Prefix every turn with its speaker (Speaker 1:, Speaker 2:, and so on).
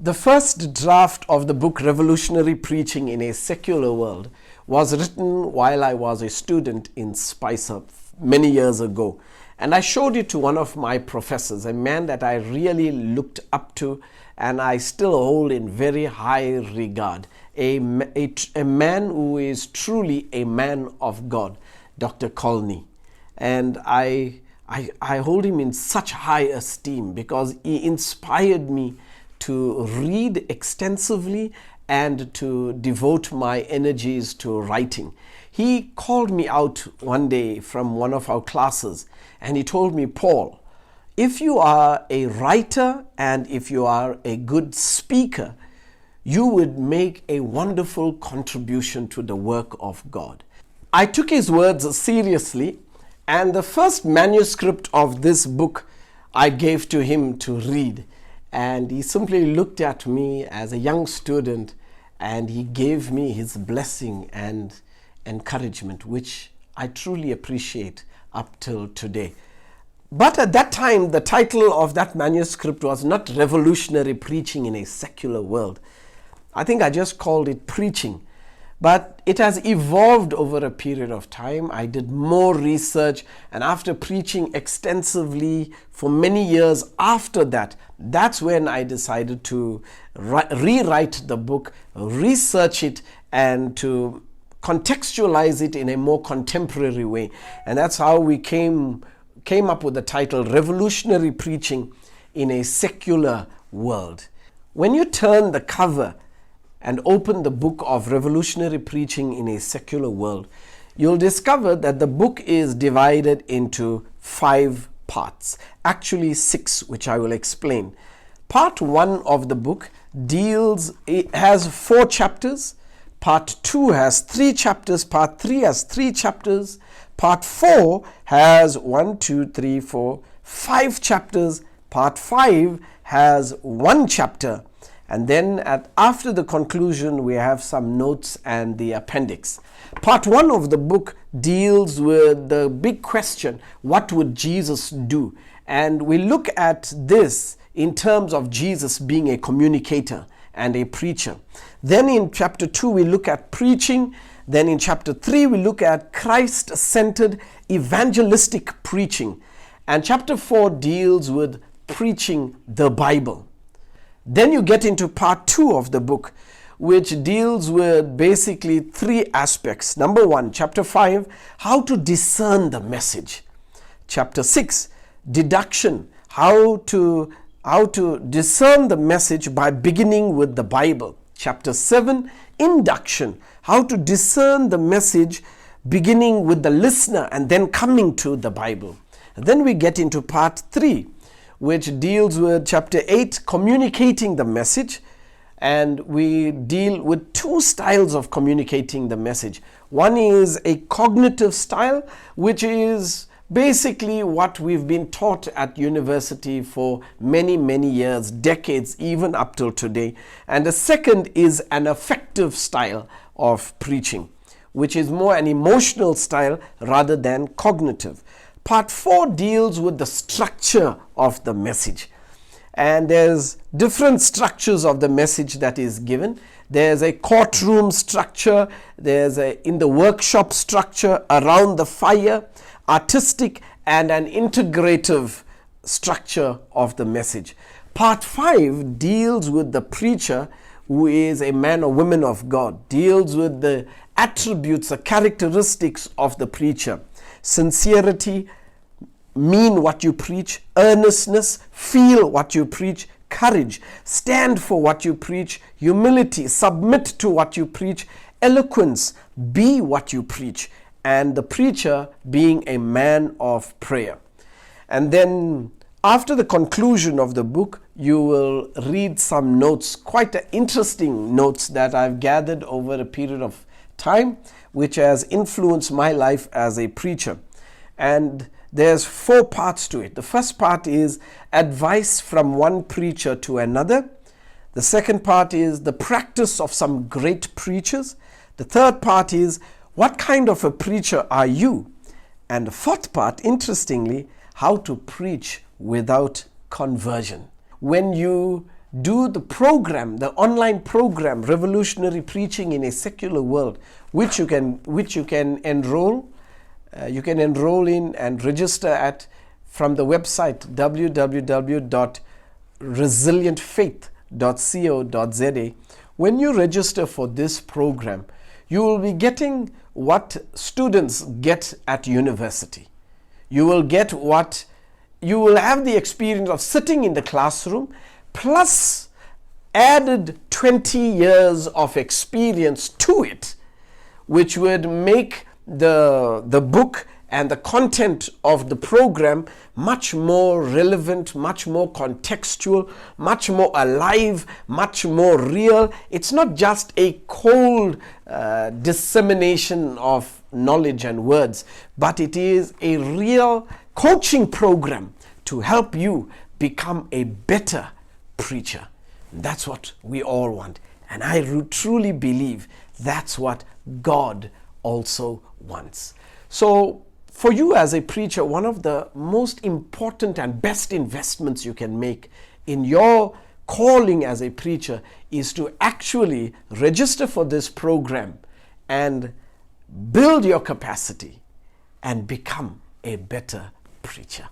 Speaker 1: The first draft of the book Revolutionary Preaching in a Secular World was written while I was a student in Spicer many years ago. And I showed it to one of my professors, a man that I really looked up to and I still hold in very high regard. A man who is truly a man of God, Dr. Colney. And I hold him in such high esteem because he inspired me to read extensively and to devote my energies to writing. He called me out one day from one of our classes and he told me, Paul, if you are a writer and if you are a good speaker, you would make a wonderful contribution to the work of God. I took his words seriously, and the first manuscript of this book I gave to him to read. And he simply looked at me as a young student and he gave me his blessing and encouragement, which I truly appreciate up till today. But at that time, the title of that manuscript was not Revolutionary Preaching in a Secular World. I think I just called it Preaching. But it has evolved over a period of time. I did more research, and after preaching extensively for many years after that, that's when I decided to rewrite the book, research it, and to contextualize it in a more contemporary way. And that's how we came up with the title Revolutionary Preaching in a Secular World. When you turn the cover and open the book of Revolutionary Preaching in a Secular World, you'll discover that the book is divided into 5 parts, actually 6, which I will explain. Part 1 of the book it has 4 chapters, Part 2 has 3 chapters, Part 3 has 3 chapters, Part 4 has 5 chapters, Part 5 has 1 chapter, and then after the conclusion, we have some notes and the appendix. Part 1 of the book deals with the big question, what would Jesus do? And we look at this in terms of Jesus being a communicator and a preacher. Then in chapter 2, we look at preaching. Then in chapter 3, we look at Christ-centered evangelistic preaching. And chapter 4 deals with preaching the Bible. Then you get into part 2 of the book, which deals with basically 3 aspects. Number 1, chapter 5, how to discern the message. Chapter 6, deduction, how to discern the message by beginning with the Bible. Chapter 7, induction, how to discern the message beginning with the listener and then coming to the Bible. And then we get into part 3, which deals with chapter 8, communicating the message. And we deal with 2 styles of communicating the message. One is a cognitive style, which is basically what we've been taught at university for many, many years, decades, even up till today. And the second is an affective style of preaching, which is more an emotional style rather than cognitive. Part 4 deals with the structure of the message. And there's different structures of the message that is given. There's a courtroom structure, there's in the workshop structure, around the fire, artistic, and an integrative structure of the message. Part 5 deals with the preacher who is a man or woman of God, deals with the attributes, the characteristics of the preacher. Sincerity, mean what you preach. Earnestness, feel what you preach. Courage, stand for what you preach. Humility, submit to what you preach. Eloquence, be what you preach. And the preacher being a man of prayer. And then after the conclusion of the book, you will read some notes, quite interesting notes that I've gathered over a period of time, which has influenced my life as a preacher. And there's 4 parts to it. The first part is advice from one preacher to another. The second part is the practice of some great preachers. The third part is what kind of a preacher are you? And the fourth part, interestingly, how to preach without conversion. When you do the program, the online program, Revolutionary Preaching in a Secular World, which you can enroll. You can enroll in and register at from the website www.resilientfaith.co.za. When you register for this program, you will be getting what students get at university. You will have the experience of sitting in the classroom, plus added 20 years of experience to it, which would make the book and the content of the program much more relevant, much more contextual, much more alive, much more real. It's not just a cold dissemination of knowledge and words, but it is a real coaching program to help you become a better preacher. That's what we all want. And I truly believe that's what God also wants. So for you as a preacher, one of the most important and best investments you can make in your calling as a preacher is to actually register for this program and build your capacity and become a better preacher.